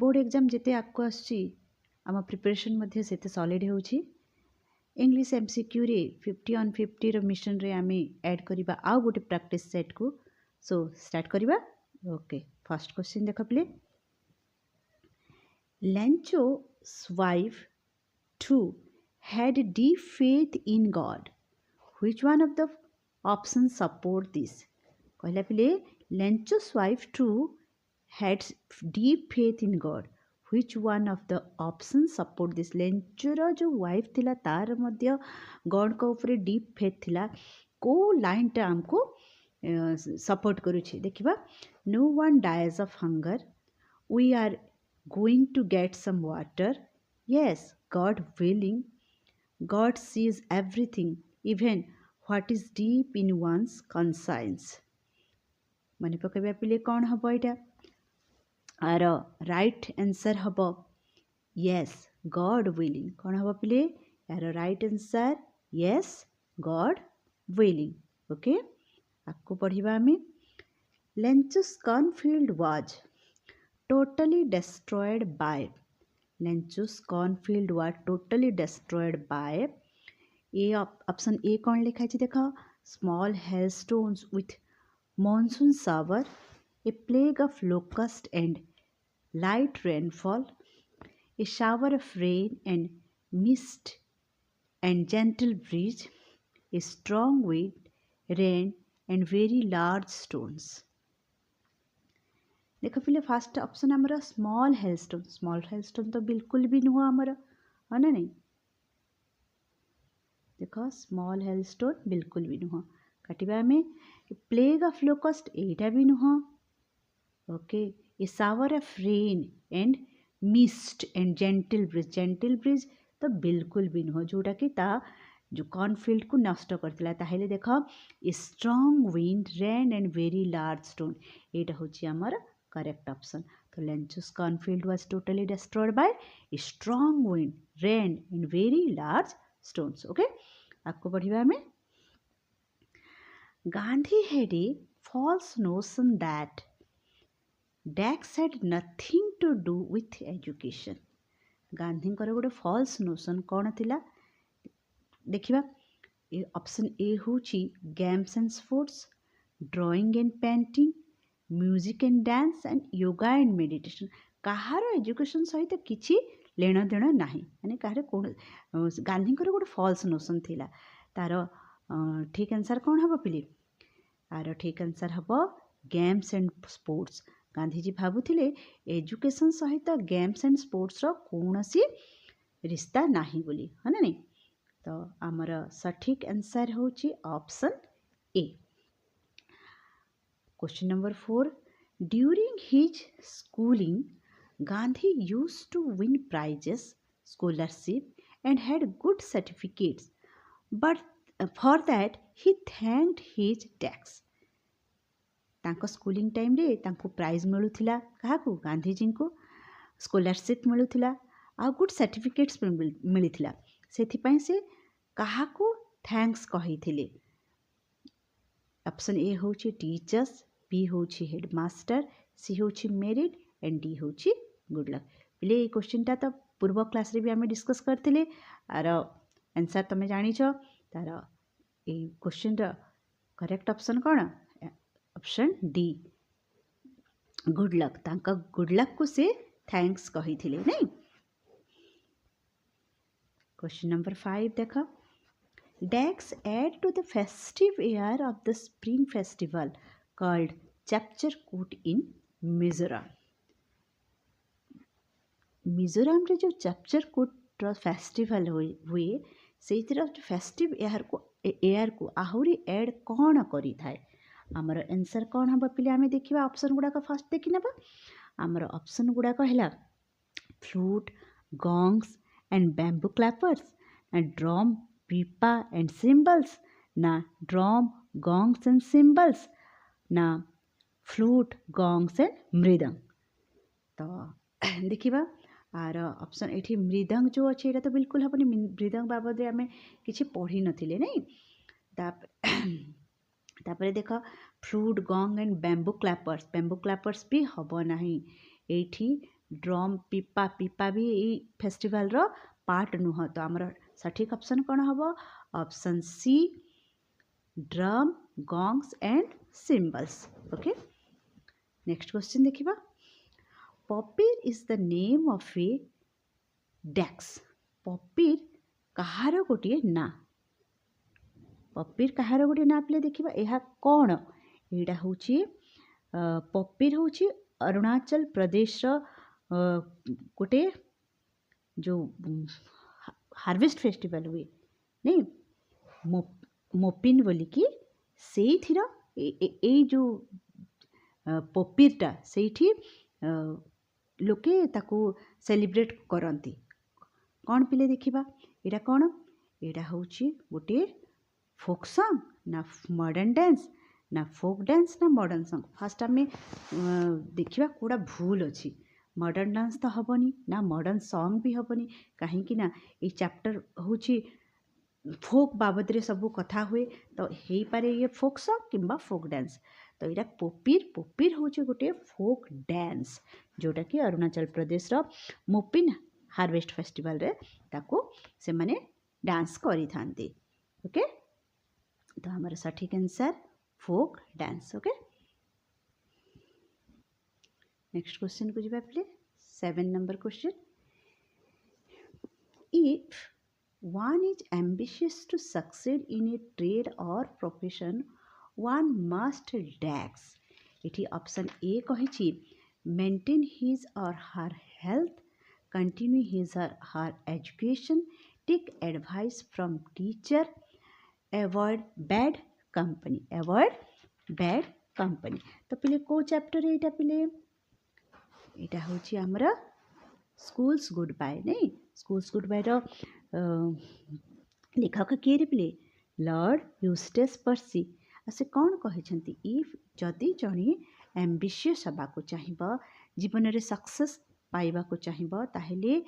Board exam जिते आगको आम preparation मध्य सेते सॉलिड होउछि इंग्लिश एमसीक्यू रे 50 on 50 रो मिशन रे आमे ऐड करिबा आ गोटे प्रैक्टिस सेट को सो स्टार्ट करिबा। ओके फर्स्ट क्वेश्चन देख play लेंचो's wife too had deep faith in God. Which one of the options support this? कहला पिले लेंचो's wife too had deep faith in God. Which one of the options support this? लेंचोर जो wife थिला तार मध्य God को ऊपर deep faith थिला को line टा हमको सपोर्ट करूछि देखिबा no one dies of hunger we are going to get some water. Yes, God willing. God sees everything, even what is deep in one's conscience. मन पकड़ा पिले कौन हम यहाँ आर राइट आंसर हम yes, God willing. कौन हम पिले यार right answer yes, God willing. Okay आपको पढ़िबा हमें लेंचो's cornfield was totally destroyed by लेंचो's cornfield was totally destroyed by A option A कौन लिखा है देखा small hailstones with monsoon shower, a plague of locust and light rainfall, a shower of rain and mist and gentle breeze, a strong wind, rain and very large stones. देख पिले fast option आमर small hailstone तो बिल्कुल भी नुह आमर है ना नहीं देख स्मॉल हेलस्टोन बिल्कुल भी नुह काटिबा आमे प्लेग ऑफ लोकस्ट एटा भी नुह okay a shower of rain and mist and gentle breeze तो बिल्कुल भी नुह जोटा कि ता जो कॉर्नफील्ड को नष्ट करथिला ताहेले देख a strong wind rain and very large stone एटा होची आमर करेक्ट ऑप्शन तो लेंचो's cornfield was totally destroyed by a strong wind, rain and very large stones. Okay, आपको पढ़िबा हमें Gandhi had a false notion that Dax had nothing to do with education. Gandhi गोटे false notion कौन थिला देखिबा option A होची games and sports drawing and painting music and dance and yoga and meditation Kahar education सहित किछि लेण देण नाही माने कहार कोन गांधी गोटे फॉल्स नोशन थिला तार ठीक आंसर कौन हम पिले आर ठीक आंसर हम गेम्स एंड स्पोर्ट्स गांधीजी भाबुथिले एजुकेशन सहित गेम्स एंड स्पोर्ट्स रो कोनोसी रिश्ता नाही बोली है ना नहीं तो आमर सठिक आंसर होची option A. Question number 4. During his schooling, Gandhi used to win prizes, scholarship and had good certificates. But for that, he thanked his tax. तांको स्कूलिंग टाइम रे तांको प्राइज मिलुथिला काहाकू गांधीजी को स्कॉलरशिप मिलुथिला आ गुड सर्टिफिकेट्स मिलिथिला सेथिपाई से काहाकू thanks कहिथिले option A होची teachers B होची headmaster सी होची merit and D होची good luck पिले ये क्वेश्चन ता तो पूर्व क्लास रे भी आमे डिस्कस करथिले आर आंसर तमे जानि छ तार ए क्वेश्चन रा करेक्ट ऑप्शन कोन ऑप्शन डी गुड लक तांका गुड लक को से थैंक्स कहिथिले नहीं। क्वेश्चन नंबर 5 देखा Dax add to the festive air of the spring festival called Chapchakut in Mizoram. Mizoram रे जो चपचरकूट फेस्टिवल हुए से फेस्टिव एयर को आहरी एड कौन करी थाए आमर आंसर कौन हम पिले आमे देखिबा ऑप्शन गुडा फास्ट देखि नेबा आमर ऑप्शन गुडा कहला flute gongs and bamboo clappers and drum pipa and cymbals na drum gongs and cymbals ना फ्लूट गॉन्ग्स एंड मृदंग तो देखिबा आर ऑप्शन एठी मृदंग जो अच्छे एटा तो बिल्कुल हबनी मृदंग बाबद आमे किछि पढ़ी नथिले नहीं तापरे देख फ्लूट गॉन्ग एंड बैम्बू क्लैपर्स भी हब नाही एठी ड्रम पिपा पिपा भी ये फेस्टिवल रो पार्ट नुह तो आमर सठिक ऑप्शन कौन हम option C drum gongs and cymbals okay next question देखिबा पपीर is the name of a dash पपीर कहार गोटे ना पपीर कहार गोटे ना पे देखिबा यह कौन एटा होची पपीर होची अरुणाचल प्रदेश गोटे जो हार्वेस्ट फेस्टिवल हुए नहीं मोपिन बोलिकी से जो पपीरटा से लोके ताको सेलिब्रेट करती कौन पिले देखिबा एटा कौन एटा होची गोटे फोक सॉन्ग ना मॉडर्न डांस ना फोक डांस ना मॉडर्न सॉन्ग फास्ट आम देखिबा कोड़ा भूल अच्छी मॉडर्न डांस तो हेनी ना मॉडर्न सॉन्ग भी हेनी कहीं ये चैप्टर होची फोक बाबद रे सब कथा हुए तो हो पारे ये फोक सॉन्ग किंबा फोक डांस तो यहाँ पपीर पपीर हूँ गोटे फोक डांस जोटा कि अरुणाचल प्रदेश रो मोपिन हार्वेस्ट फेस्टिवल रे ताको से माने डांस करी थांती ओके तो हमारा सठिक answer folk dance okay next question को जीवा प्ले 7 number question if one is ambitious to succeed in a trade or profession one must dash एठी ऑप्शन ए कहिछि maintain his or her health continue his or her education take advice from teacher avoid bad company तो पिले को chapter एटा पिले एटा होछि हमरा schools good bye नहीं schools good bye रो लेखक किए पिले लॉर्ड यूस्टेस पर्सी से कौन कहते इफ जदि जड़े एम्बिशियस होगाक चाहिए जीवन में सक्सेस पाइबाक चाहिए ताहले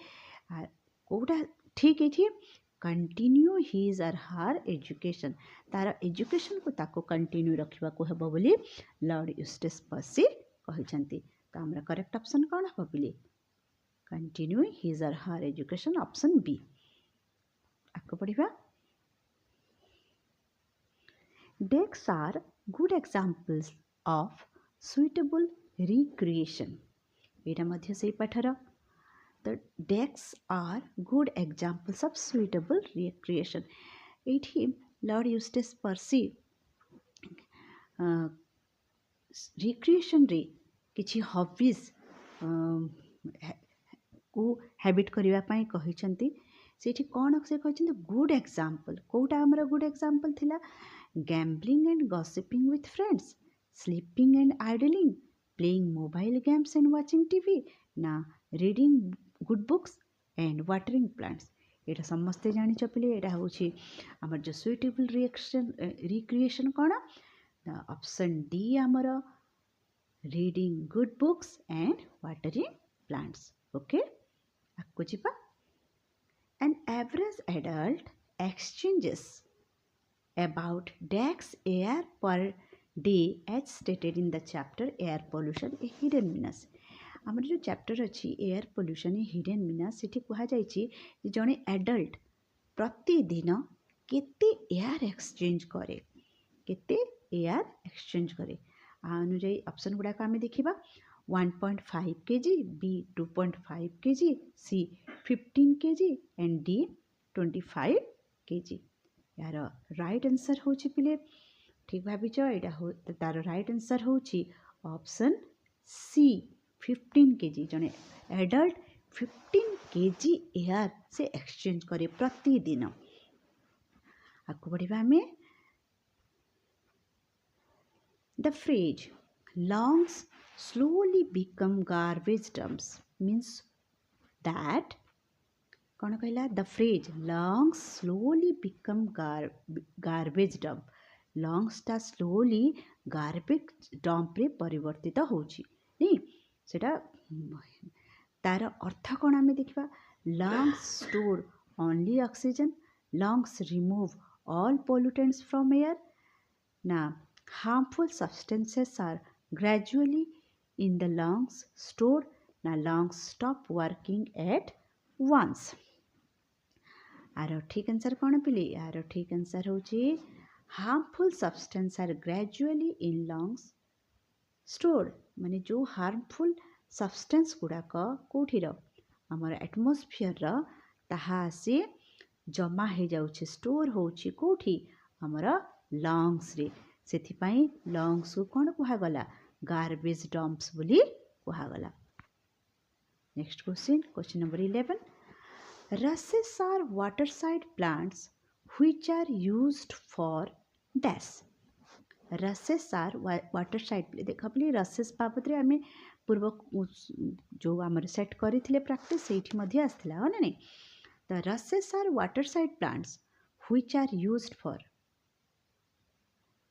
कोटा ठीक ये continue his or her education तार एजुकेशन को ताको कंटिन्यू रखा हेब बोली लॉर्ड यूस्टेस पर्सी कहते तो आम करेक्ट ऑप्शन कौन हम बोली continue his or her education option B आगे पढ़ा dash are good examples of suitable recreation यहाँ मध्य से पाठर तो dash are good examples of suitable recreation ये लॉर्ड यूस्टेस पर्सी रिक्रिएशन रे किछि हॉबीज को हैबिट करने कहते से कौन से कहते गुड एग्जाम्पल कौटा आमर गुड एग्जाम्पल थिला gambling and gossiping with friends sleeping and idling playing mobile games and watching TV ना reading good books and watering plants यहाँ समस्ते जानिच पिले यहाँ हूँ आमर जो सुइटेबल रिक्रिएशन कौन ऑप्शन डी आमर reading good books and watering plants okay आगको जीवा An average adult exchanges about DAX air per day as stated in the chapter air pollution a hidden menace आमर जो चैप्टर अच्छी air pollution a hidden menace से कहुई जड़े adult प्रतिदिन केते एयर एक्सचेंज करे केते एयर एक्सचेंज करे अनुजाई ऑप्शन गुड़ाक आम देखा 1.5 kg, B 2.5 kg, C 15 kg and D 25 kg यार राइट आंसर हो पिले ठीक भाविच यहाँ तार राइट आंसर हो ऑप्शन सी 15 kg जड़े एडल्ट 15 kg एयर से एक्सचेंज करे प्रतिदिन आगे बढ़ा आम the phrase lungs slowly become garbage dumps means that कौन कहला the phrase lungs slowly become garbage dump लंग्सटा स्लोली गार्बेज डंप रे परिवर्तित होची नहीं सेटा तार अर्थ कौन आम देखा lungs store only oxygen lungs remove all pollutants from air ना harmful substances are gradually in the lungs stored ना lungs stop working at once. आर ठीक आंसर कौन पिले? आर ठीक आंसर होची harmful substance are gradually in lungs stored. माने जो हार्मफुल सब्सटेंस गुड़ाक कौटिर आमर एटमोस्फियर ताहा आसी जमा हो जाउछे, स्टोर होउछि कोठी आमर लंग्स रे। सेथिपाई लंग्स को कौन कुहागला? गार्बेज डम्प्स बोली कुहागला। Next question number 11, rushes are waterside plants which are used for dash। Rushes are waterside देख बोली रसेस बाबद आम पूर्व जो आम सेट करते प्राक्टिस से आसला हाँ ना नहीं। The rushes are waterside plants which are used for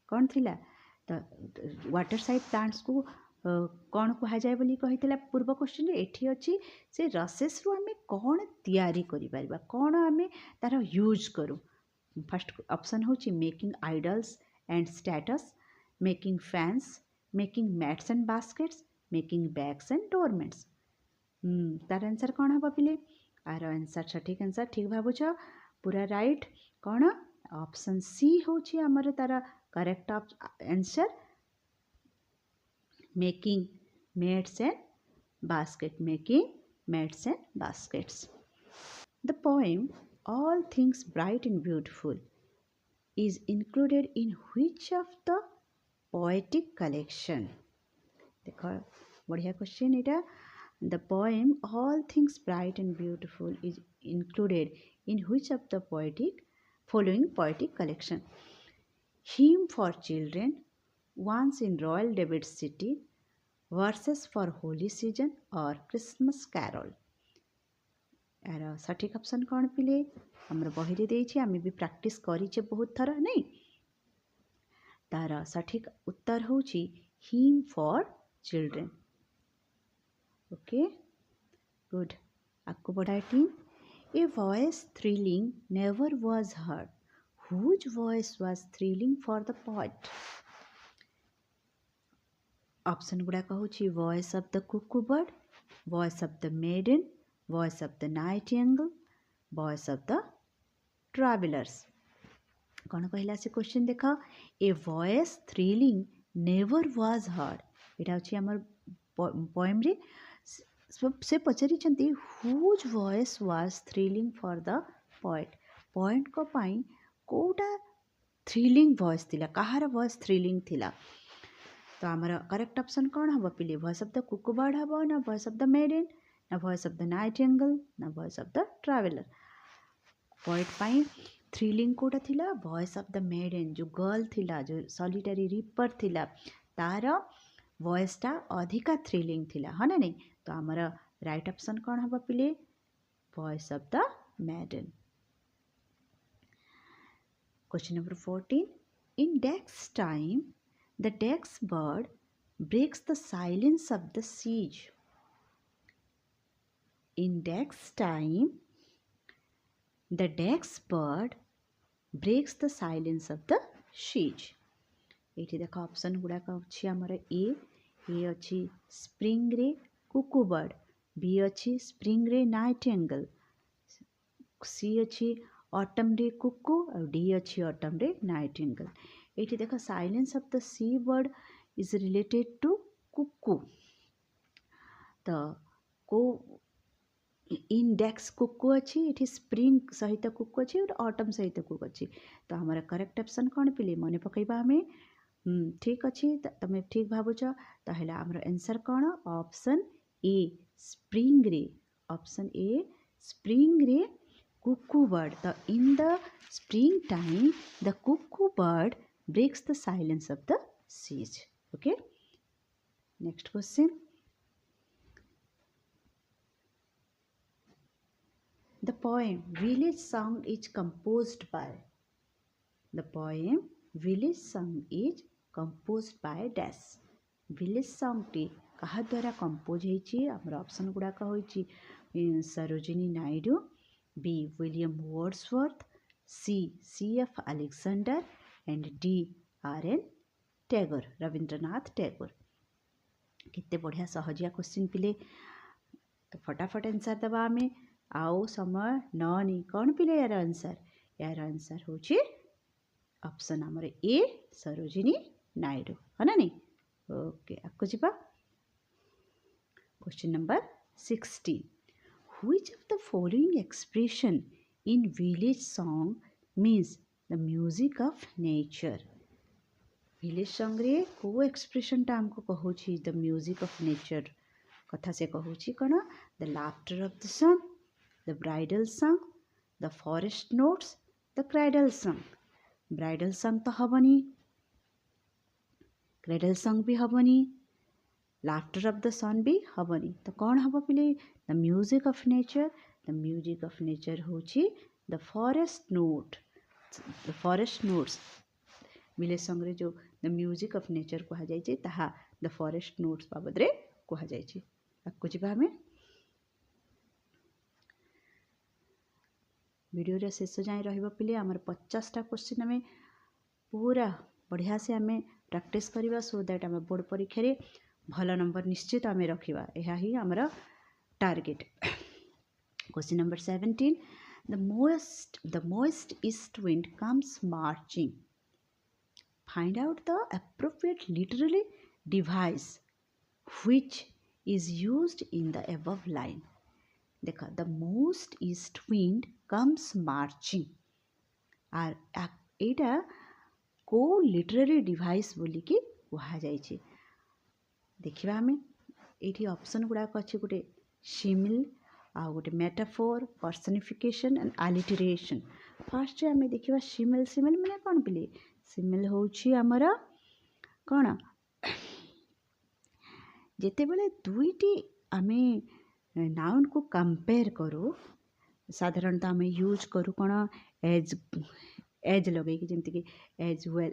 कौन थिला? तो वाटरसाइड प्लांट्स को कौन कहुए बोली कही पूर्व क्वेश्चन एठी अच्छी से रसेस रु आम कौन तैयारी करिपरिबा, कौन आम तार यूज करूँ। फर्स्ट ऑप्शन होची making idols and status, making fans, making mats and baskets, making bags and doormats. तार आंसर कौन हम पिले? आर आंसर सठिक आंसर ठीक भावुछ पूरा राइट। कौन? ऑप्शन सी होची हमर तार correct answer, making mats and basket, making mats and baskets. The poem all things bright and beautiful is included in which of the poetic collection? देखो बढ़िया question इटा। The poem all things bright and beautiful is included in which of the following poetic collection? Hymn for children, once in Royal David City, verses for holy season or Christmas carol? यार सठिक option कौन पिले? हमर बही रे देछि, आमे भी प्रैक्टिस करिचे बहुत थर नहीं। तार सठिक उत्तर होची him for children. Okay good. आपको बढ़ाए टीम। A voice thrilling never was heard, whose voice was thrilling for the poet? Option गुड़ा कहूची voice of the cuckoo bird, voice of the maiden, voice of the nightingale, voice of the travellers. कौन कहला से question देख? A voice thrilling never was heard, यहाँ अच्छी आम poem रे से पचारि whose voice was thrilling for the poet. Poet को पाई कोटा थ्रिलिंग वॉइस थिला, कहार वॉइस थ्रिलिंग थिला? तो आमर करेक्ट ऑप्शन कौन हम पिले? Voice of the cuckoo bird हम ना वॉइस ऑफ द मेडन ना वॉइस ऑफ द नाइटिंगेल ना voice of the traveller. Poet पाई थ्रिलिंग कोटा थिला वॉइस ऑफ द मेडन, जो गर्ल थिला, जो सॉलिटरी रिपर थिला, तार वॉइसटा अधिका थ्रिलिंग थिला हाँ ना नहीं। तो आमर राइट ऑप्शन कौन हम पिले? Voice of the maiden. Question number 14, in dash time the dash bird breaks the silence of the seas. In dash time the dex bird breaks the silence of the siege। ये देख option गुड़ाक अच्छी आमर ए अच्छी spring रे cuckoo bird, B अच्छी spring रे Nightingale, सी अच्छी ऑटम रे कुकू और डी अच्छी ऑटम रे नाइटिंगेल। ये देख silence of the sea bird is related to cuckoo. तो को इंडेक्स कुकू अच्छी, ये स्प्रिंग सहित कुकू अच्छी और ऑटम सहित कुकू अच्छी। तो हमारा करेक्ट ऑप्शन कौन पिले? मन पकईबा हमें ठीक अच्छी तुम ठीक भावुच। ताहले आमर आंसर कौन? ऑप्शन ए स्प्रिंग रे। ऑप्शन ए स्प्रिंग रे कुकू बर्ड। तो in the spring time the cuckoo bird breaks the silence of the seas. Okay next question. The poem Village Song is composed by, the poem Village Song is composed by dash। Village Song टी कहा द्वारा कंपोज होइछि? हमर option गुड़ाक होइछि Sarojini Naidu, B William Wordsworth, C C F. Alexander and D R N. Tagore, Rabindranath Tagore. केते बढ़िया सहजिया क्वेश्चन पिले। तो फटाफट आंसर दबा आम आउ समय ननी कौन पिले यार आंसर हूँ ऑप्शन आमर ए सरोजिनी नायडू है ना नहीं ओके आपको जी question number 16 which of the following expression in village song means the music of nature village song रे को expression टा हमको कहूची the music of nature कथा से कहूची कौन the laughter of the sun the bridal song the forest notes the cradle song bridal song तो हबनी cradle song भी हबनी laughter of the sun भी हबनी तो कौन हब पिले the music of nature होची the forest notes village song रे जो the music of nature कहा जाइए ताहा the forest notes बाबद रे कहा जाइए आपको जी हमें वीडियो रे शेष जाए रहिबो पिले हमर 50टा क्वेश्चन हमें पूरा बढ़िया से हमें प्रैक्टिस करबा सो दैट हमें बोर्ड परीक्षा रे भल नंबर निश्चित आम रखा यह ही आमर target question number 17 the moist east wind comes marching find out the appropriate literary device which is used in the above line देखा the most east wind comes marching आर एटा को लिटरेरी डिवाइस बोली कि कहा जाइए देखा आम ये ऑप्शन गुड़ाक अच्छे गोटे सिमिल आ गोटे मेटाफोर पर्सनिफिकेशन एंड आलिटरेशन फास्ट आम देखा सिमिल माने कौन पिले सिमिल होउछि आमर कौन जेते बेले दुईटी आमे नाउन को कंपेयर करू साधारणतः आम यूज करूँ कौन एज लगे जमीक as well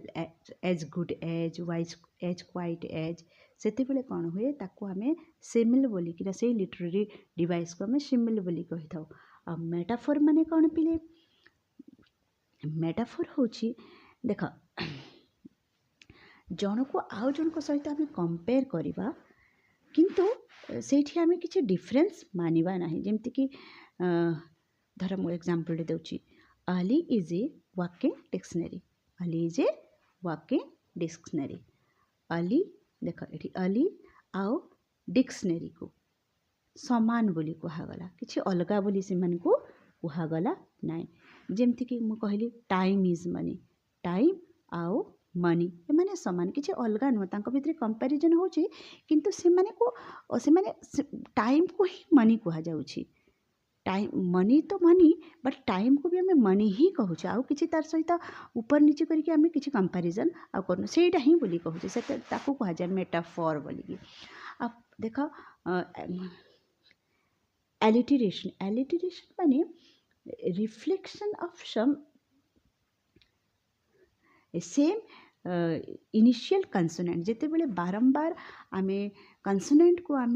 as good as wise as quite as से कौन हुए ताकू आम सिमिल बोलिकी से लिटरेरी डिवाइस को आम सिमिल बोली कही था आ मेटाफोर माने कौन पिले मेटाफोर होची देख जन को आउ जन को सहित आम कंपेयर करवा किंतु सेठी आम किसी डिफरेंस मानिबा नाही जेमति कि धर मु एग्जांपल देउची Ali is a working dictionary Ali is a working dictionary Ali देख ये अली आउ डिक्शनरी को समान बोली कहगला किसी अलग बोली से मन को कहगला नाई जेमती कि मु कहली टाइम इज मनी टाइम आउ मनी एमाने समान किसी अलग नुह तांको भितर कंपैरिजन होची किंतु से माने को से माने टाइम को ही मनी कहा जाउची टाइम मनी तो मनी बट टाइम को भी आम मनी ही कहूचे आउ किसी तार सहित ऊपर नीचे करके आम किसी कंपैरिजन आ करनु सेटा ही बोली कहूचे से ताकू कहा जाए मेटाफोर बोली आप देख एलिटरेशन माने reflection of some same initial consonant जिते बड़े बारंबार आम कंसोनेंट को आम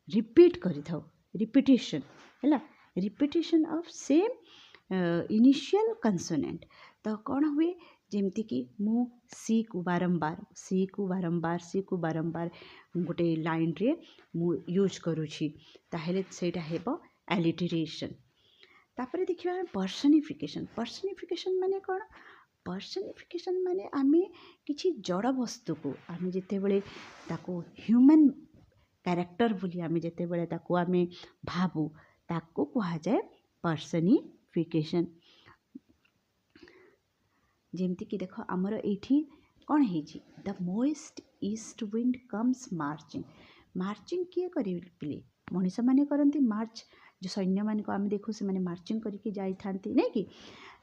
रिपीट करि थाउ रिपीटेशन है repetition of same initial consonant तो कौन हुए जेमती कि मु सी को बारंबार गोटे लाइन रे मु यूज करुछि ताहेले सेटा हेबो एलिटरेशन तापर देखिबा पर्सनिफिकेशन माने कौन पर्सनिफिकेशन माने आमे किछि जड़ वस्तु को आमे जेते बेले ताको ह्यूमन कैरेक्टर बोली आमे जेते बेले ताको आमे भाबू ताको कहा जाए पर्सनिफिकेशन जेमती कि देख आमर एठी कौन है the most east wind comes marching किए करी पिले मनीष माने करती मार्च जो सैन्य मान को आम देखू से मार्चिंग करके जाई थांती नहीं कि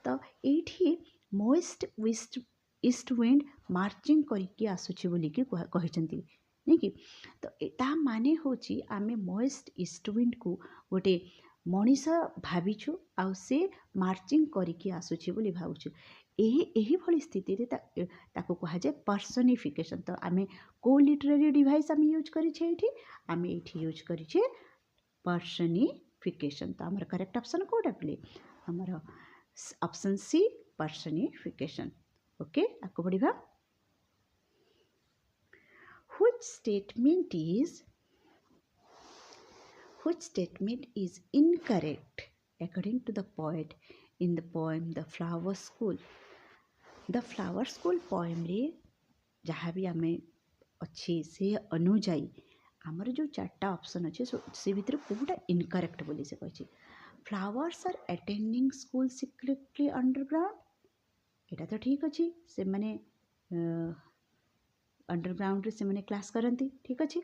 तो ये मोस्ट ईस्ट विंड मार्चिंग करके आसुची बोलिकी कहते नहीं कि तो ता माने होची आमे मोस्ट ईस्ट विंड को गोटे मनीष भाविछु आउ से मार्चिंग करके आसुची बोली भावुछु यही भली स्थिति रे ताको कहा जाए पर्सनिफिकेशन तो आमे को लिटरेरी डिवाइस आमे यूज करिछे एठी आमे एठी यूज करिछे पर्सनिफिकेशन तो आमर करेक्ट ऑप्शन कोडा प्ले आमर ऑप्शन सी पर्सनिफिकेशन ओके आको बढ़िबा which statement is Which statement is incorrect according to the poet in the poem The Flower School? The Flower School poem रे जहाँ भी आमे अच्छी से अनुजाई आमर जो चार्टा ऑप्शन अच्छे से भितर कोटा इनकरेक्ट बोली से कही flowers are attending school secretly underground एटा तो ठीक अच्छी से माने अंडरग्राउंड रे से माने क्लास करती ठीक अच्छे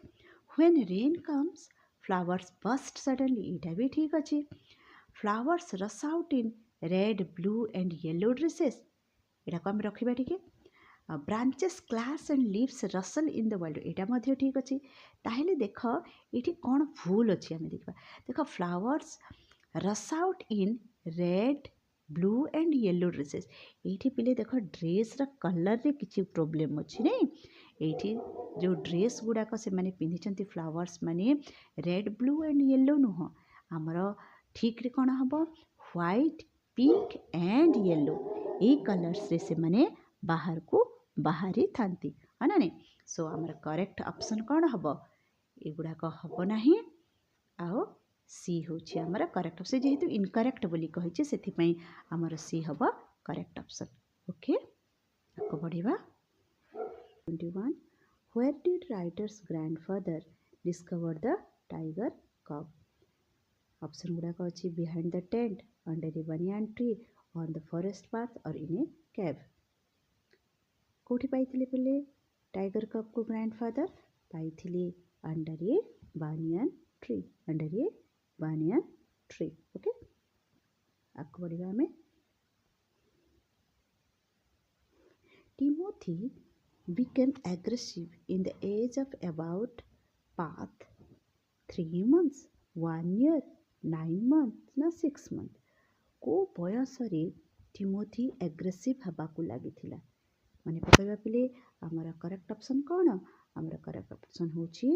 when rain comes flowers burst suddenly एटा भी ठीक अच्छे flowers rush out in red blue and yellow dresses एटा को हम रखिबा ठीक है branches clap and leaves rustle in the world एटा मध्य ठीक अच्छे ताहले देख ये कौन भूल अच्छी आम देखा देख flowers rush out in red blue and yellow dresses ये पिले देख ड्रेस कलर रे किसी प्रोब्लेम अच्छी नहीं ये जो ड्रेस गुड़ाक से मैंने पिंधि फ्लावर्स माने रेड ब्लू एंड येलो नुह आमर ठीक रे कौन हम व्हाइट पिंक एंड येलो ये कलर्स रे से माने बाहर को बाहरी थांती है ना नहीं सो आमर करेक्ट ऑप्शन कौन हम एगुड़ाक हम ना आओ सी हूँ आमर करेक्ट ऑप्शन जेहेतु इनकरेक्ट बोली कही से आमर सी हम करेक्ट ऑप्शन ओके आगे बढ़िया 21 Where did writer's grandfather discover the tiger cub? Option गुड़ाक अच्छी behind the tent, under a banyan tree, on the forest path or in a cave. कोठी पाइथिले पहले टाइगर कप को ग्रैंडफादर पाइथिले अंडर ए बानियान tree okay आगे बढ़िया आमे Timothy became aggressive in the age of about path 3 months 1 year 9 months ना 6 months को बयस रे टिमोथी एग्रेसिव हबाकू लागिथिला माने पकैबा पिले आमर करेक्ट ऑप्शन कौन आमर करेक्ट ऑप्शन होची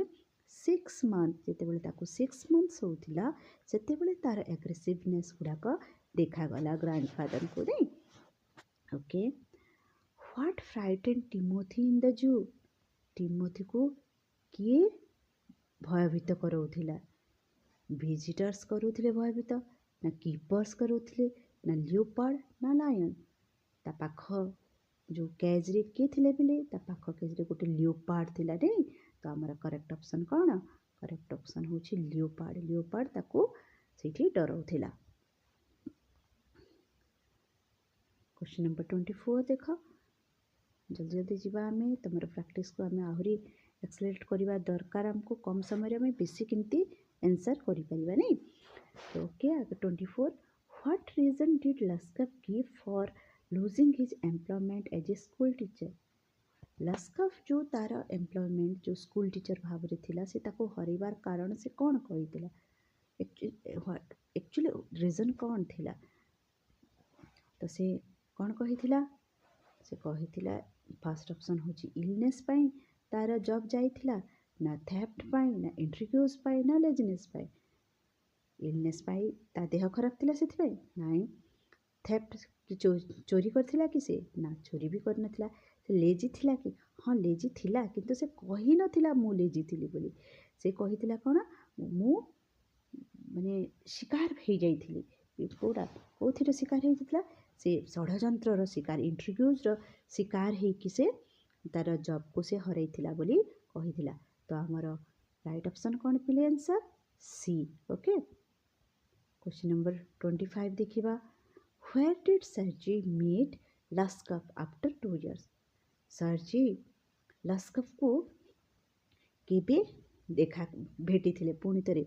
6 मंथ जेते बेले ताकू 6 मंथ्स होतिला सेते बेले तार एग्रेसिवनेस गुडाक देखा गला ग्रैंडफादर को नहीं okay what frighten Timothy in the zoo Timothy को किए भयभीत कराउथिला विजिटर्स करूथिले भयभीत ना कीपर्स करूथिले ना लियोपार्ड ना लायन ता पाख जो केज रे किए थिले बिले ता पाख केज रे गोटे लियोपार्ड थिला नहीं तो आमर करेक्ट ऑप्शन कौन करेक्ट ऑप्शन होची लियोपार्ड ताको सेठी डराउथिला क्वेश्चन नंबर 24 देख जल्दी जल्दी जीवा आमे तुमर प्रैक्टिस को आमे आहुरी एक्सेलरेट करबा दरकार हमको कम समय रे आमे बेसी किंती आंसर करि परिबा नहीं तो ओके आगे 24 what reason did Laskaf give for losing his employment as a school teacher Laskaf जो तार एम्प्लॉयमेंट जो स्कूल टीचर भाव रे थिला से ताको हरिबार कारण से कौन कहिथिला एक्चुअली रीजन कौन थिला तो से कौन कहिथिला से कहिथिला फर्स्ट ऑप्शन होची इलनेस पाई तार जॉब जाइथिला ना थेफ्ट पाई ना इंट्रोड्यूस पाई ना लेजिनेस पाई इलनेस पाई ता देह खराब थिला से पाई नाई थेफ्ट कि चोरी करथिला कि से ना चोरी भी कर नथिला से लेजी थिला कि हाँ लेजी थिला किंतु से कहि नथिला मु लेजी थिली बोली से कहिथिला कोन मु माने शिकार हो जाइथिली कोडा कोथिर शिकार होइथिला से षड्यंत्र शिकार इंट्रोड्यूस शिकार होइकि से तार जॉब को से हरैथिला बोली कहिथिला तो आमर राइट ऑप्शन कौन पिले answer C okay question number 25 देखिबा व्हेयर डिड सरजी मीट लस्कफ आफ्टर 2 years सरजी लस्कफ को केबे देखा भेटी थिले पुणी तरे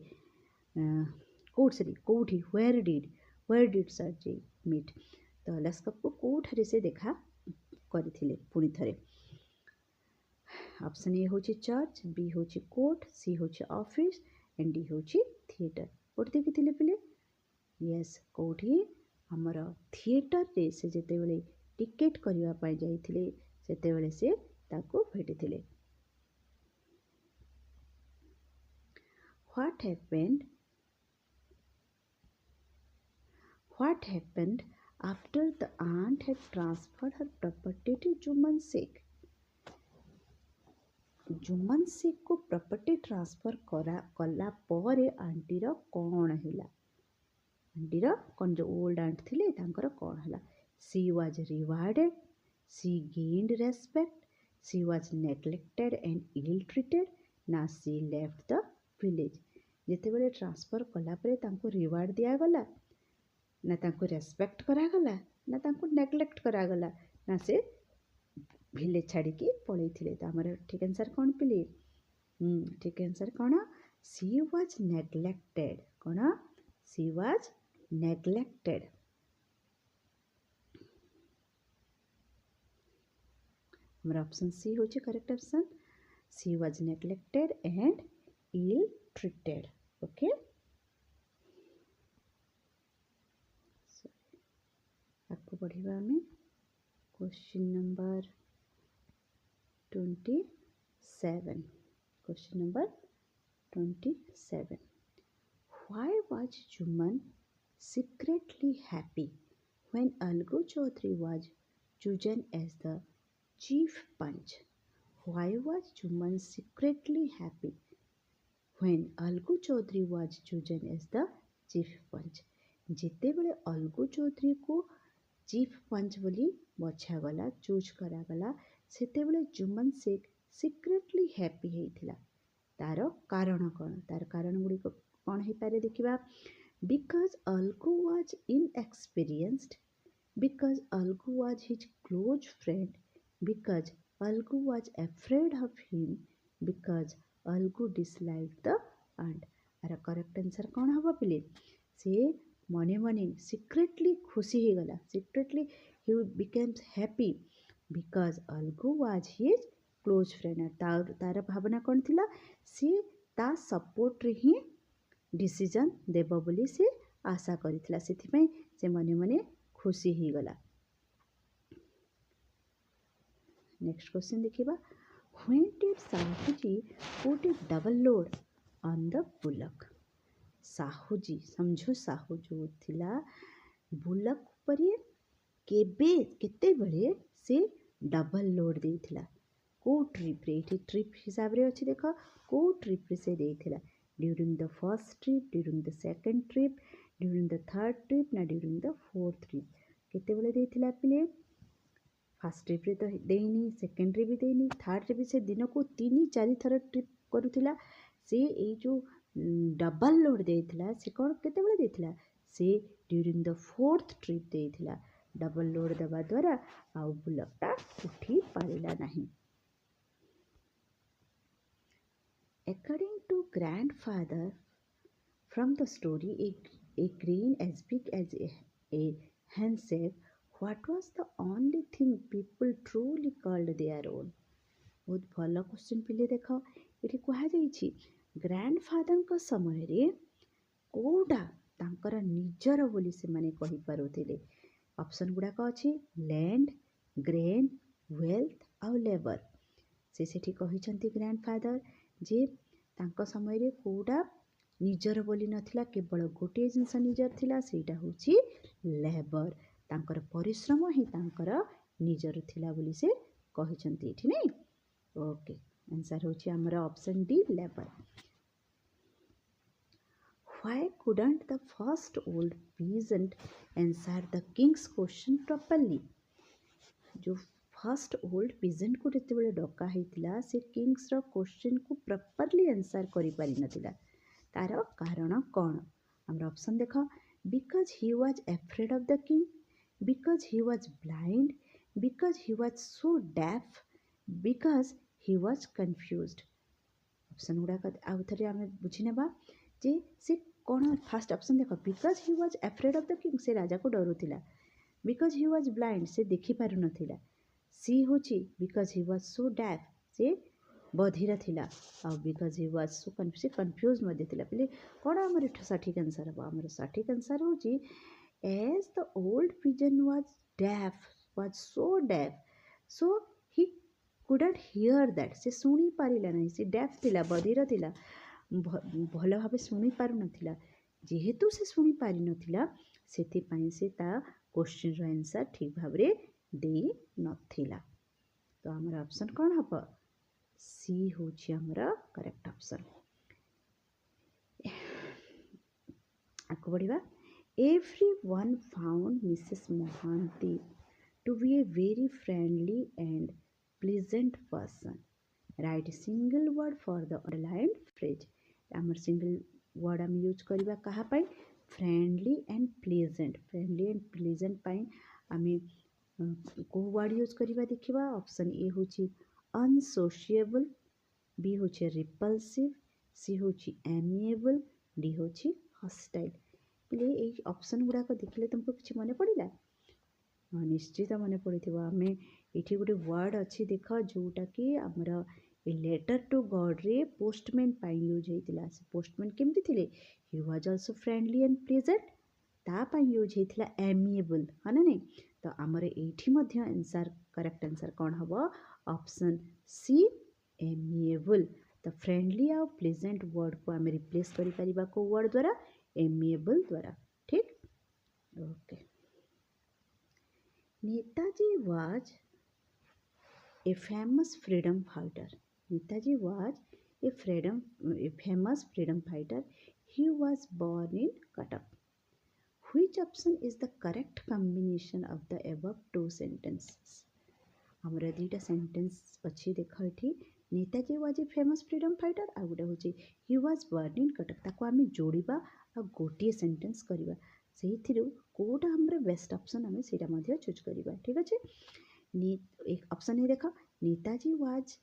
कोठी व्हेयर डिड सरजी मीट तो लस्कफ को कोठरे से देखा करथिले पुणी थरे ऑप्शन ए होची चर्च बी होची कोर्ट सी होची ऑफिस एंड डी होची थिएटर कोठी देखिथिले पिले यस कोठी हमर थिएटर रे से जेते बेले टिकेट करिवा पाई जाइथिले सेते बेले से ताको भेटिथिले What happened after the aunt had transferred her property to Juman Sheikh? Jumman Sheikh को प्रॉपर्टी ट्रांसफर कला परे आंटीर कौन है आंटीर कौन जो ओल्ड आंट थिले तांकर कौन है she was rewarded she gained respect she was neglected and ill treated ना सी लेफ्ट द विलेज जितेबाला ट्रांसफर कलापर तांको रिवार्ड दिगला ना तांको रेस्पेक्ट करागला ना तांको नेग्लेक्ट करागला ना से विलेज छाड़ी पलई थे तो आमर ठीक आंसर कौन पिले ठीक आंसर कौन सी वाज नेग्लेक्टेड कौन सी वाज नेग्लेक्टेड हमारा ऑप्शन सी होचे correct option C was neglected and ill treated okay आपको पढ़िबा हमें question number 27 question number 27 why was Juman secretly happy when Algu Chaudhary was chosen as the chief punch why was Juman secretly happy when Algu Chaudhary was chosen as the chief punch जितेबले अलगू चौधरी को chief panch बोली बछागला choose करागला सेतेबले Jumman Shaikh secretly happy होइथिला तार कारण कौन तार कारण गुड़ी कौन हो पारे देखिबा because Algu was inexperienced because Algu was his close friend because Algu was afraid of him because Algu dislike the aunt आर करेक्ट आंसर कौन हम पिले से मने मने सिक्रेटली खुशी हो गला secretly he becomes happy because Algu was his close friend तार भावना कौन थिला सी ता सपोर्ट रे ही डिसीजन देव बोली से आशा करिथिला सेथिपई से मने मने खुशी हो गला नेक्स्ट क्वेश्चन देखिबा when did Sahuji put A double load on the bullock Sahuji समझो साहू जो थिला बुलक पर केबे केते बळे से डबल लोड देथिला को ट्रिप रे ट्रिप हिसाब रे अछि देखो को ट्रिप रे से देथिला during the first trip during the second trip during the third trip ना ड्यूरिंग द फोर्थ ट्रिप केते बळे देथिला पिले फर्स्ट ट्रिप रे तो देनी सेकंड रे भी देनी थर्ड रे भी से दिन को 3-4 थर ट्रिप करूथिला से ए जो डबल लोड देथिला से कौन केते बळे देथिला से ड्यूरिंग द फोर्थ ट्रिप देथिला डबल लोड देवा द्वारा आउ बुलकटा उठी पारिला नहीं according to grandfather from the story a grain as big as a handsack what was the only thing people truly called their own बहुत भल क्वेश्चन पिले देख ये कहुई ग्रांडफादर समय रे कोडा तांकर निजर बोली से माने कहि पारुथिले ऑप्शन गुड़ाक अच्छी लैंड ग्रेन वेल्थ आउ लेबर से सेठी कहिसंती ग्रांडफादर जे तांको समय रे कोडा निजर बोली नथिला केवल गोटे जिनस निजर थिला सेटा होची लेबर तांकर परिश्रम ही तांकर निजर थिला बोली से कहिसंती एठी नै ओके आंसर होची हमर option D labour why couldn't the first old peasant answer the king's question properly जो फर्स्ट ओल्ड पीजेंट को जिते डका होता से किंग्स क्वेश्चन को प्रॉपर्ली आंसर करि पारि नथिला तार कारण कौन हमर ऑप्शन देख because he was afraid of the king because he was blind because he was so deaf because he was confused option गुड़ाक आउ थे आम बुझी नेबा जे से कौन फास्ट ऑप्शन देख because he was afraid of the king से राजा को डरुला बिकॉज ही वाज ब्लाइंड से देखी पारु नथिला सी होची because he was so deaf से बधिर थिला आ because he was so confused मध्ये थिला पले कोन हमर सठिक आंसर हबा हमर सठिक आंसर होची as the old pigeon was so deaf so he couldn't hear that से सुनी पारिला नहीं से डेफ थिला बधिर थिला भल भाव शुणी पार नथिला जेहेतु से शुणी पारि नथिला सेथिपाई से ता क्वेश्चन रो आंसर ठीक भाव रे दे नथिला तो हमर ऑप्शन कौन हम सी होची हमर करेक्ट ऑप्शन। आगु बढ़िया। Everyone found Mrs. Mohanty to be a very friendly and pleasant person. Write a single word for the underlined phrase. आमर सिंगल वर्ड आम यूज करवा कहा friendly and pleasant. Friendly and pleasant पाई आमे को word use करवा देखिबा। Option A होची अनसोशिएबल, बी होची रिपल्सिव, सी होची एमिएबल, डी होची हॉस्टाइल। प्ले ए ऑप्शन गुड़ाक देखिले तुमको किसी मन पड़ा? हाँ निश्चित मन पड़ो। आम ये गोटे वर्ड अच्छी देख जोटा कि आमर ए लेटर टू गॉड रे पोस्टमैन पाई यूज होता। से पोस्टमैन केमती थे? He was also friendly and pleasant, तापाई यूज होता एमिएबल, हाँ ना नहीं? तो आमर ये आंसर करेक्ट आंसर कौन हम? Option C amiable. तो फ्रेंडली आ प्लेजेंट वर्ड को आम रिप्लेस कर को वर्ड द्वारा? एमिएबल द्वारा। ठीक, okay. Netaji was a famous freedom fighter. Netaji was a famous freedom fighter. He was born in Cuttack. Which option is the correct combination of the above two sentences? हमारा दुईटा sentence अच्छी देख ये। Netaji was a famous freedom fighter, आ गोटे हूँ he was born in Cuttack. ताको आम जोड़ा आ गोटे सेंटेंस करवा से कौटा हमारे बेस्ट ऑप्शन आम से चूज करवा। ठीक अच्छे। एक ऑप्शन ही देख, Netaji was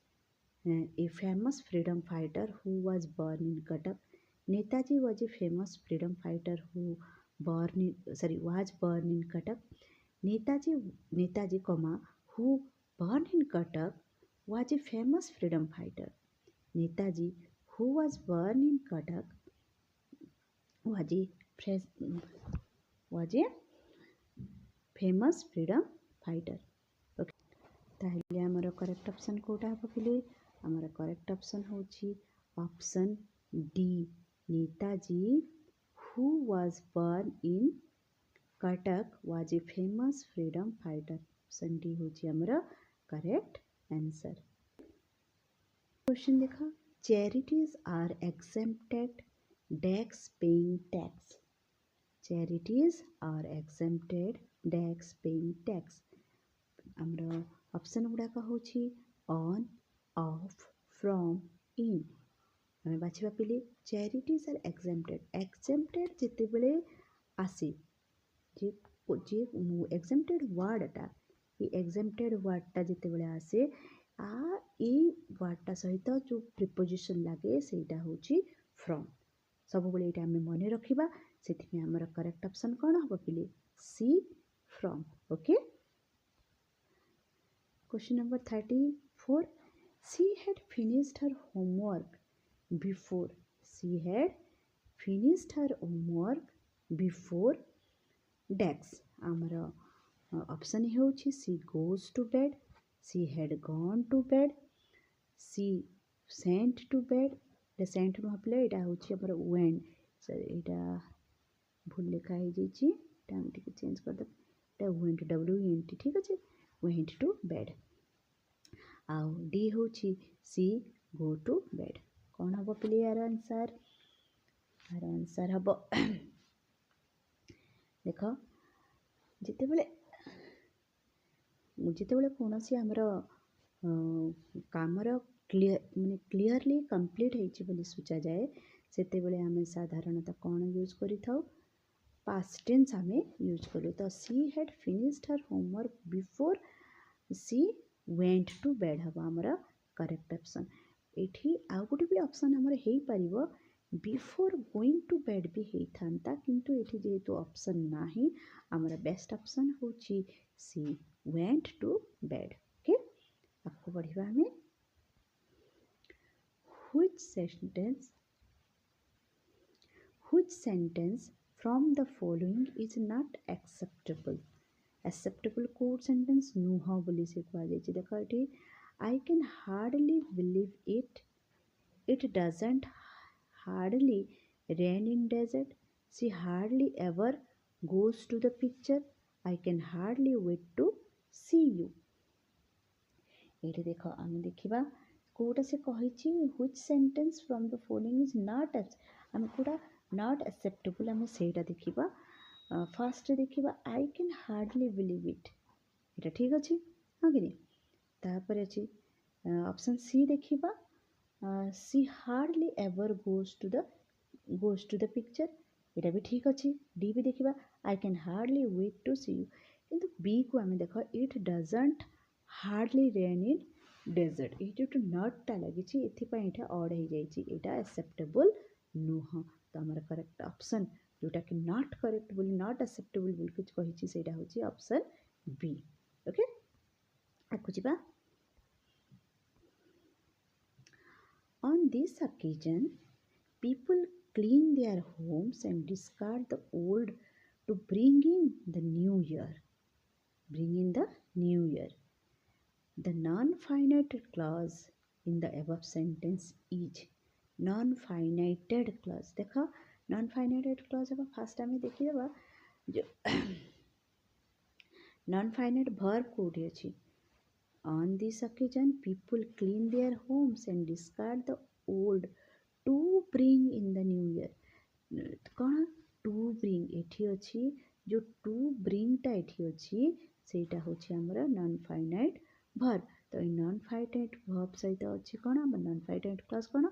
a famous freedom fighter who was born in Cuttack. Netaji was a famous freedom fighter who was born in Cuttack. Netaji comma who born in Cuttack was a famous freedom fighter. Netaji, who was born in Cuttack, was a famous freedom fighter. Okay. ताहले आमर correct option Kota हम पिले? आमर correct option होची option D, Netaji who was born in Cuttack was a famous freedom fighter. Option D होची आमर correct answer. Question देखा, charities are exempted dash paying tax. Charities are exempted dash paying tax. आमर option गुड़ाक होची on, of, from, इन। आम बाछा पिले charities are exempted. Exempted जिते बड़े आसे जे एक्सेम्प्टेड वर्डटा, ये एक्सेम्प्टेड वर्डटा जिते बड़े आसे वर्डटा सहित जो प्रिपोजिशन लगे सेटा होची फ्रॉम। सब बड़े ये आम मन रखा से आमर करेक्ट ऑप्शन कौन हम पिले? C, from. Okay. Question number 34, she had finished her homework before. She had finished her homework before dash. आमर ऑप्शन होची she goes to bed, she had gone to bed, she sent to bed. Sent नुह यहाँ हूँ went, sorry यहाँ भूल लिखा है change करदे। Went, WENT। ठीक अच्छे, वेंट टू बेड। आउ डी हूँ सी गो टू बेड। कौन हम पिले यार आंसर? यार आंसर हम देख जिते बड़े कौन सी आमर कामर क्लीयरली कंप्लीट होती सूचा जाए से आम साधारणतः कौन यूज कर पास्ट टेंस आम यूज करूँ। तो she had finished her homework before she went to bed हम आमर करेक्ट ऑप्शन। ये आउ गोटे भी ऑप्शन आमर हो पार बिफोर गोइंग टू बेड भी होता, किंतु ये जेहेतु ऑप्शन ना आमर बेस्ट ऑप्शन हूँ सी वेंट टू बेड। ओके, आपको बढ़िया हमें which sentence from the following is not acceptable? acceptable कोड सेंटेंस नुह बोली से कह जाए। देख ये I can hardly believe it doesn't hardly rain in desert, she hardly ever goes to the picture, I can hardly wait to see you। ये देख आम देखा कोटा से कही which sentence from the following is not आम Kota not acceptable आम सेटा देखिबा फर्स्ट देखिबा I can hardly believe it एटा ठीक अछि हाँ कि नहीं तापर अछि ऑप्शन सी देखिबा she hardly ever goes to the picture एटा भी ठीक अछि डी भी देखिबा I can hardly wait to see you किंतु बी को आम देख it doesn't hardly rain in desert ये जो नटटा लगी ये अड हो जाइए एक्सेप्टेबल नुह तो आम करेक्ट ऑप्शन जोटा कि नॉट करेक्ट बोली नॉट एक्सेप्टेबल बोली कही से हूँ ऑप्शन बी ओके आगु जा on this occasion people clean their homes and discard the old to bring in the new year the non-finite clause in the above sentence is non-finite clause देख non-finite clause अब fast आम देखिदेबा जो non-finite verb कोठी अछि on this occasion people clean their homes and discard the old to bring in the new year कौन to bring एठी अछि जो to bring टा एठी अछि सेटा होछि हमर non finite verb तो non finite verb सहित अछि कौन हम non finite clause कौन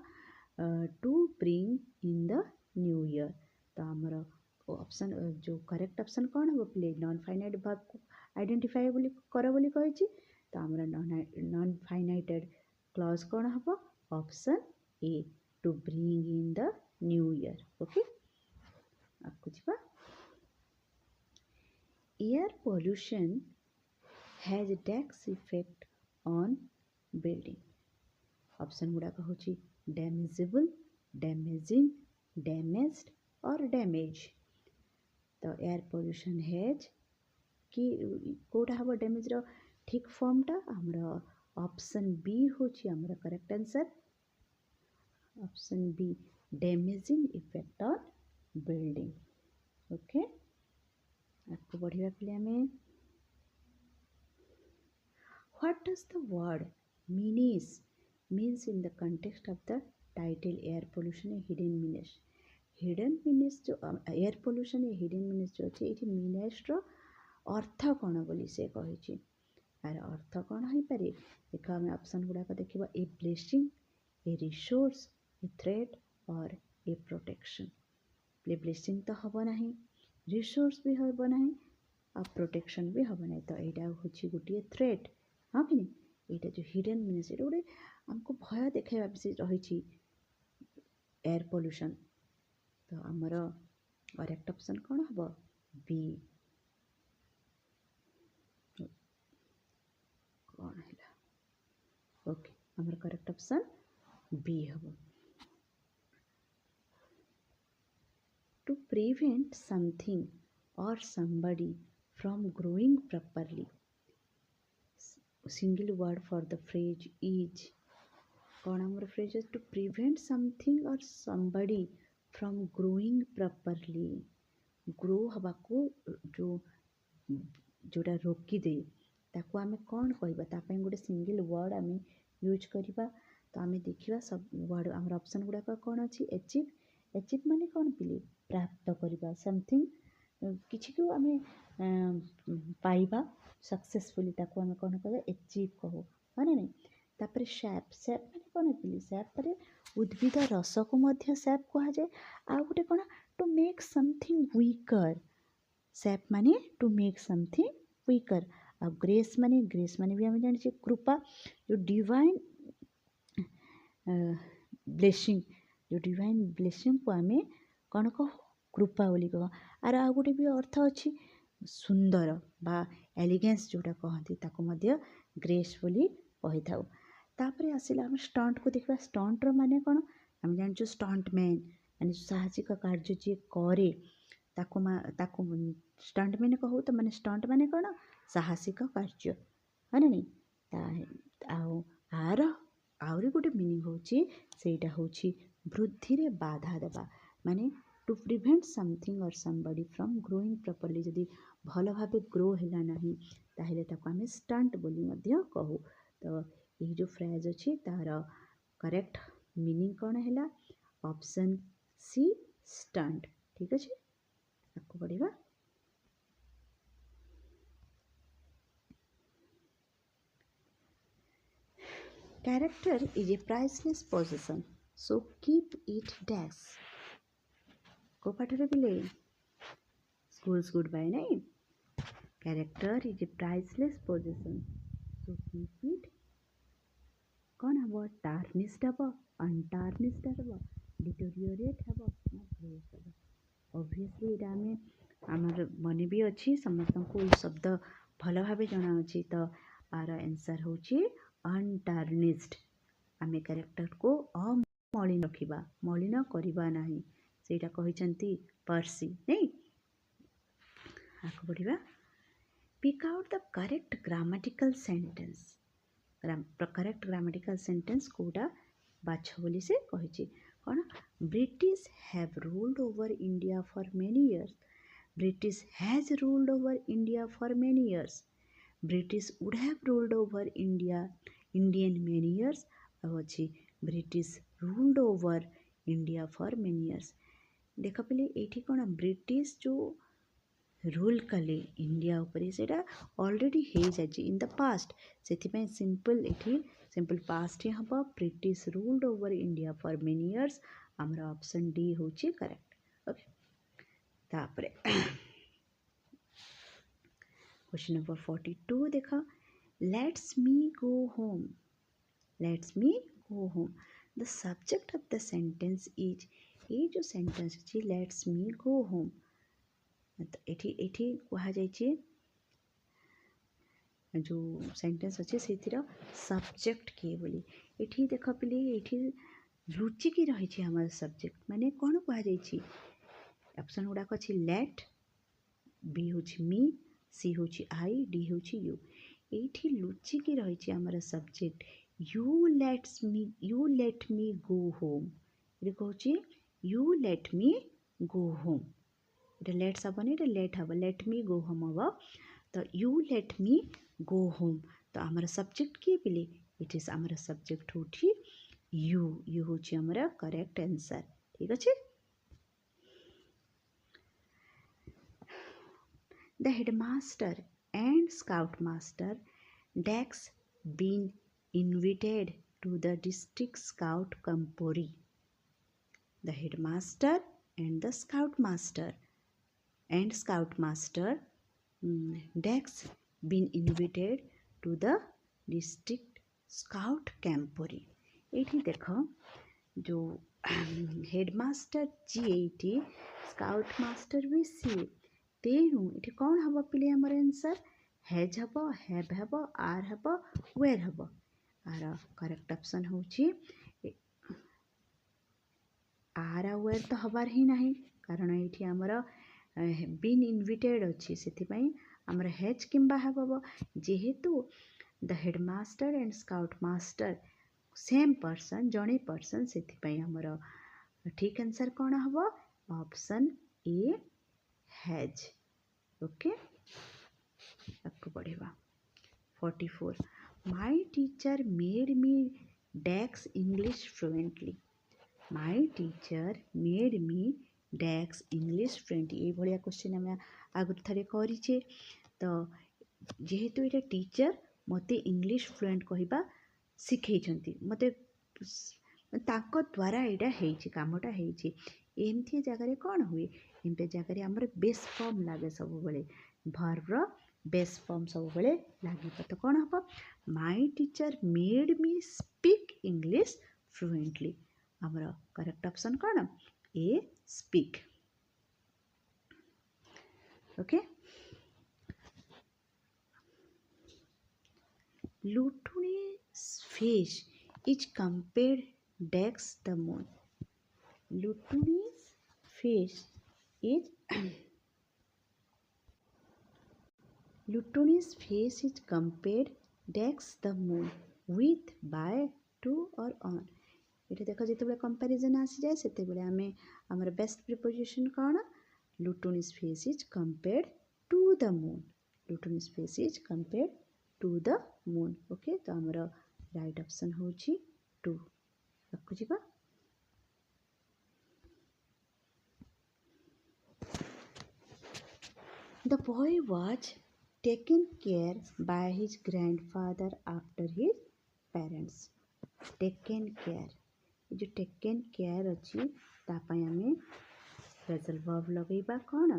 to bring in the new year तो हमर ऑप्शन जो करेक्ट ऑप्शन कौन हो प्ले नॉन फाइनाइट वर्ब को आइडेंटिफाई बोली कर बोली कहिछि तो हमरा नॉन फाइनाइटेड क्लॉज कौन हम option A to bring in the new year okay आपको जीवा air pollution has tax effect on building option गुड़ाक हूँ डैमेजेबल डैमेजिंग डैमेज्ड और डैमेज तो एयर पोल्यूशन हैज कि कोटा हम डैमेज रो ठीक फॉर्मटा हमरा ऑप्शन बी होची हमरा correct answer option B damaging effect on building okay आपको बढ़िया पे हमें what does the word means in the context of the title air pollution a hidden meanings जो air pollution a hidden meanings जो अच्छे ये मीनिंग्स अर्थ कौन बोली से कही यार अर्थ कौन हो पारे देख आम ऑप्शन गुड़ाक देखा a blessing A resource a threat और ए प्रोटेक्शन ए ब्लेसिंग तो हम ना रिसोर्स भी हम ना आ प्रोटेक्शन भी हम ना तो यहाँ हूँ गोटे थ्रेट हाँ कि यहाँ जो हिडन मीनिंग्स ये गोटे आमको भय देखा विषय रही एयर पोल्यूशन तो आमर करेक्ट ऑप्शन कौन हम बी कौन है ओके आमर करेक्ट ऑप्शन बी हम to prevent something or somebody from growing properly single word for the phrase is कौन आमर phrase is to prevent something or somebody from growing properly grow हवा को जो जोड़ा रोकी दे ताको आमे कौन कहबा तापई गोटे सिंगल वर्ड आमे यूज करबा तो आमे देखिबा सब वर्ड आमर ऑप्शन गुडा कौन अछि अचीव माने कौन पिले प्राप्त करबा समथिंग किसी को आमे पाइबा सक्सेसफुली ताको आमे कौन कहबा अचीव कहो माने नहीं तापर सैप माने कौन पिले सैप पर उद्भिद रस को मध्य सैप कहा जाए आ गोटे कौन टू मेक समथिंग वीकर सैप माने टू मेक समथिंग वीकर आ ग्रेस माने भी आम जानी कृपा जो डिवाइन ब्लेसिंग को आम कौन कह कृपा बोली कह आर आ गोटे भी अर्थ अच्छी सुंदर बा एलिगेंस जोटा कहती ताको मध्य ग्रेस बोली कही था तापर आसला आम स्टंट को देखा स्टंटर माने कौन आम जान स्टंट मैन माने साहसिक कार्य जी करे ताको स्टंट मैंने कहू तो माने स्टंट माने कौन साहसिक कार्य है ना नहीं आर आहरी गोटे मीनिंग होटा हूँ वृद्धि रे बाधा देवा माने टू प्रिवेंट समथिंग और समबडी फ्रॉम ग्रोइंग प्रॉपर्ली जदि भल भाव ग्रो है ना ताहले ताको आमे स्टंट बोली मध्य कहू तो ये जो फ्रेज अच्छी तार करेक्ट मीनिंग कौन है? Option C stunt. ठीक अच्छे, आपको पढ़ा। Character is a priceless possession, so keep it dash। को पाठरे पिले स्कूल्स गुड बाय नहीं। Character is a priceless possession, so keep it कौन हम टार्निस्ड हम अनटार्निस्ड हम डिटोरियोरेट हम ना ग्रेस हम। ऑब्वियसली एटा आमे आमर मन भी अच्छी समस्त को शब्द भल भाव जना अच्छी। तो आर आंसर होची अनटार्निस्ड। आमे कैरेक्टर को अमलिन रखिबा, मलिन करिबा नाही, सेटा कहिसंती पर्सी नहीं। आको पढ़िबा। Pick out the correct grammatical sentence. Correct grammatical sentence कोटा बाछ बोली से कहिछि कोन। British have ruled over India for many years. British has ruled over India for many years. British would have ruled over Indian many years. अब अच्छी British ruled over India for many years. देख पे ये कौन British जो rule कले India उपरे सेटा ऑलरेडी हो जाए इन द पास्ट, से सिंपल ये सिंपल पास्ट ही हम British ruled over India for many years. आमर ऑप्शन डी हूँ करेक्ट। ओके, तापरे क्वेश्चन नंबर 42 देख। Let's me go home. Let's me go home. The subject of the sentence is, ये जो sentence अच्छी let's me go home, एठी कहा जाइए जो सेंटेंस अच्छे से सब्जेक्ट किए बोली। एठी देख पे ये लुचिकी रही हमारे सब्जेक्ट माने कौन कह जाइए। ऑप्शन गुड़ाक अच्छी लेट, बी हूँ मी, सी हूँ आई, डी हूँ यू। ये लुचिकी रही हमारे subject you let me go home. ये कहूँ you let me go home. ये लेट्स हेनी, ये लेट हम, लेट मी गो होम हम। तो you let me go home, तो आमर सब्जेक्ट किए पिले इट इज आमर सब्जेक्ट हूँ यू हूँ आमर करेक्ट आंसर। ठीक अच्छे। The headmaster and scoutmaster Dax been invited to the district scout camporee. The headmaster and the scoutmaster Dax been invited to the district scout camporee। ये देख जो headmaster जी ये स्काउट मास्टर भी सी, तेणु ये कौन हम पे आमर आंसर हैज हम, हैव हम, आर हम, वेर हम। आर करेक्ट ऑप्शन हूँ आर आ वेर तो हबार ही नहीं, कारण ये आमर बीन इनविटेड अच्छी से आमर हैज किंबा हैव हम। जेहेतु the headmaster and scout master same person, जड़े पर्सन, से आमर ठीक आंसर कौन हम? Option A has. ओके, आपको पढ़ेगा 44। My teacher made me dash English fluently. My teacher made me dash English fluently. ये भाया क्वेश्चन आम आगुरी थे करें। तो जेहेतु ये टीचर मते इंग्लिश फ्लुएंट कहवा शिखई मते द्वारा यहाँ कामटा एमती जगह कौन हुए, एमती जगह आमर बेस फॉर्म लगे सब बेले, भर्बर बेस फॉर्म सब बेले लगे। तो कौन हम? My teacher made me speak English fluently. आमर करेक्ट ऑप्शन कौन? A speak. Okay, Lutuni's face is compared Dax the moon. Lutuni's face is Lutuni's face is compared Dax the moon with, by, to or on। ये देख जो comparison आसी जाए से आम आमर बेस्ट प्रिपोजिशन कौन? Lutuni's face is compared to the moon। Lutuni's face is compared to the moon. Okay, तो आमर राइट ऑप्शन होची 2 आगु जिबा The boy was taken care by his grandfather after his parents. Taken care. ये जो taken care अच्छी तापाई हमें phrasal verb लगेगा कौन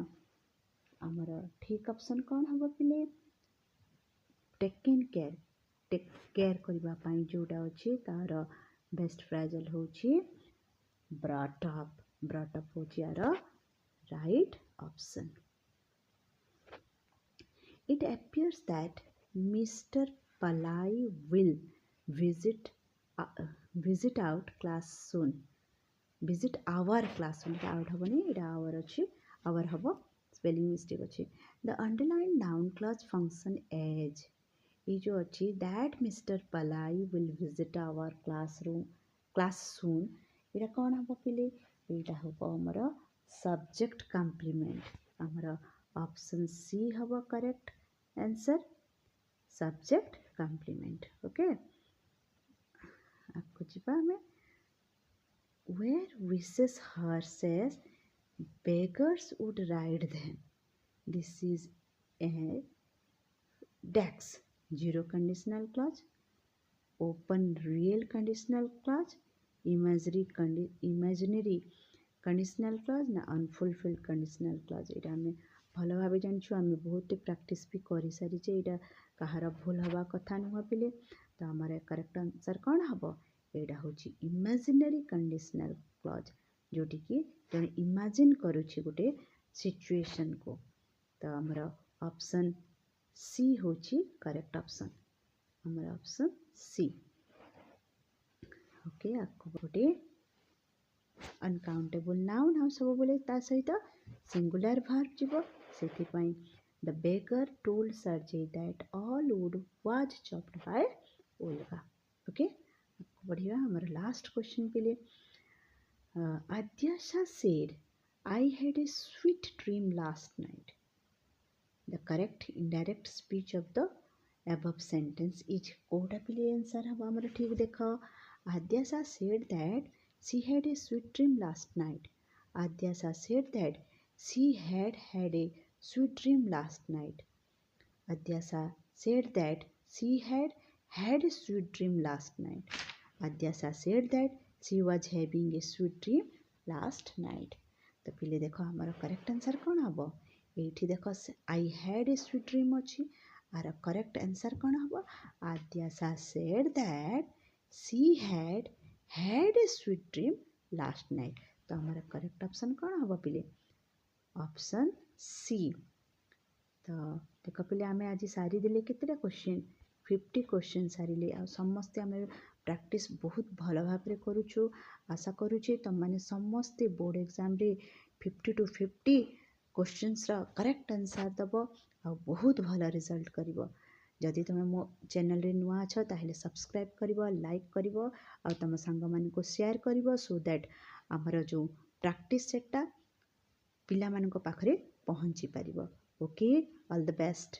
आमर ठीक ऑप्शन कौन हम पिले taken care. टेक केयर करबा पाई जोटा अच्छी तार बेस्ट phrasal होची brought up होची यार right option. It appears that Mr. Palai will visit our class soon. Visit our class soon. Out habani ida our achi our habo spelling mistake achi. The underlined noun clause function as ये जो अच्छी that Mr. Palai will visit our class soon. इटा कौन हबो पिले इटा हबो हमरा subject complement हमरा ऑप्शन सी हबो correct answer subject complement. Okay आपको जीवा में where wishes her says beggars would ride them. This is a dax zero conditional clause, open real conditional clause, imaginary conditional clause ना unfulfilled conditional clause. इटा में भल भाव जानछु आम बहुत प्रैक्टिस भी कर सारी यहाँ कहार भूल हवा कथा नुह पिले तो आमर करेक्ट आंसर कौन हम यहाँ हूँ इमेजिनरी कंडीशनल क्लॉज जोटी कि जन इमेजिन करुच्छे गोटे सिचुएशन को तो आमर ऑप्शन सी हूँ करेक्ट ऑप्शन आमर ऑप्शन सी. ओके आपको गोटे अनकाउंटेबल नाउन हम सब बोले ता सहित सिंगुलर वर्ब जीवो सेथिपाई the beggar told Sergey that all wood was chopped by Olga. Okay आपको बढ़िया हमारा लास्ट क्वेश्चन के लिए Adyasha said I had a sweet dream last night. The correct indirect speech of the above sentence is Kota पिले answer हम हमारा ठीक देखो. Adyasha said that she had a sweet dream last night. Adyasha said that she had a sweet dream last night. Adyasha said that she had a sweet dream last night. Adyasha said that she was having a sweet dream last night. तो पहले देखो हमारा correct answer कौन हम ये देखो I had a sweet dream अच्छी are correct answer कौन हम Adyasha said that she had a sweet dream last night. तो हमारा करेक्ट ऑप्शन कौन हम पहले ऑप्शन सी. तो देख पे आम आज सारीदे केतटा क्वेश्चन 50 क्वेश्चन सारे आ समस्ते आम प्रैक्टिस बहुत भल भाव करुचु. आशा करुचे तुम मैंने समस्ते बोर्ड एग्जाम रे 50 to 50 क्वेश्चंस करेक्ट आंसर दब आ बहुत भल रिजल्ट कर. जदि तुम मो चैनल रे नुआ अछ ताहले सब्सक्राइब कर लाइक कर तुम सांग मान को शेयर कर सो दैट आमर जो प्रैक्टिस सेटा पिला मानक पाखरे पहुँची पारिबो. Okay all the best.